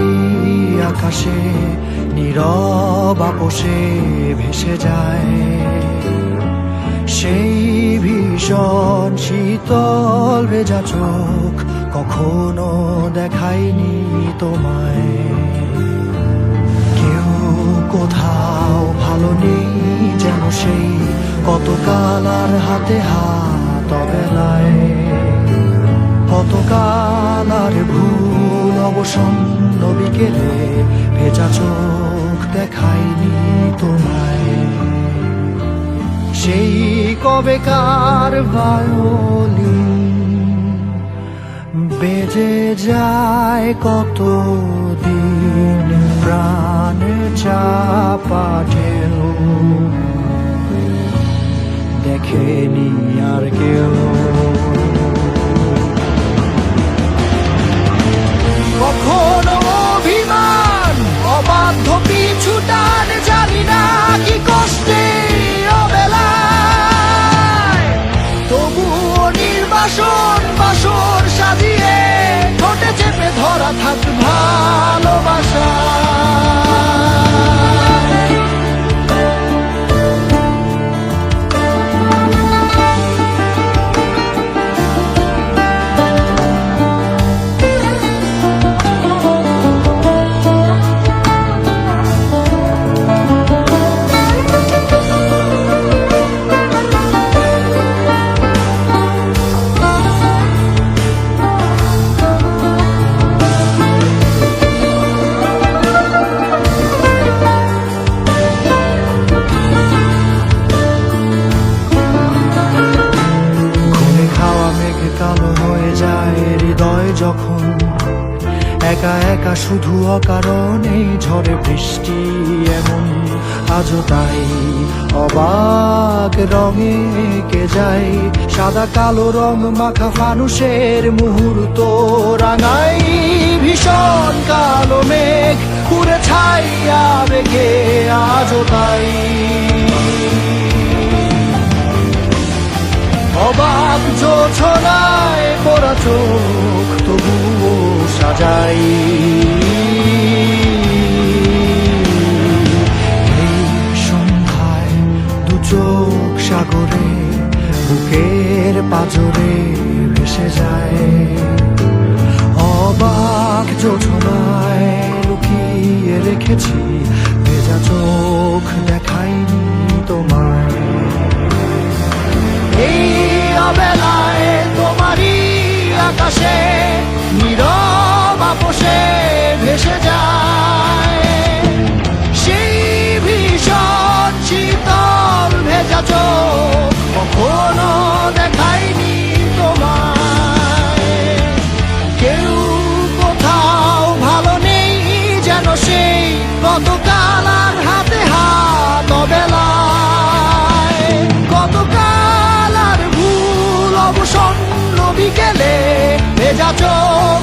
তোমারই আকাশে নীরব আপোষে ভেসে যায় সেই ভীষণ শীতল ভেজা চোখ কখনো দেখায়নি তোমায়। কেউ কোথাও ভালো নেই যেন সেই কতকাল আর হাতে হাত অবেলায়, কতকাল আর ভুল অবসন্ন বিকেলে ভেজা চোখ দেখায়নি তোমায়। সেই কবেকার ভায়োলিন বেজে যায় কতদিন প্রাণ চাপা ঢেউ দেখেনি আর কেউ। কখনো অভিমান অবাধ্য পিছু টান জানি না কি কষ্টে অবেলায়, তবুও নির্বাসন বাসর সাজিয়ে ঠোঁটে চেপে ধরা থাক ভালোবাসা। কালো হয়ে যায় হৃদয় যখন একা একা শুধু অকারণে ঝড়ে বৃষ্টি এমন আজও তাই অবাক রঙে কে যায় সাদা কালো রং মাখা ফানুষের মুহূর্ত রাঙাই ভীষণ কালো মেঘ পুরে ছাইয়া বেগে আজও তাই অবাক জোছনায় পড়া চোখ তবুও সাজাই। এই সন্ধ্যায় দু চোখ সাগরে বুকের পাজরে ভেসে যায় অবাক জোছনায় লুকিয়ে রেখেছি ভেজা চোখ দেখাইনি তোমায়। এই অবেলায় তোমারই আকাশে নীরব আপোষে ভেসে যায় সেই ভীষণ শীতল ভেজা চোখ কখনো দেখায়নি তোমায়। কেউ কোথাও ভালো নেই যেন সেই কতকাল আর হাতে হাত অবেলায়, কতকাল অবসন্ন বিকেলে ভেজা চোখ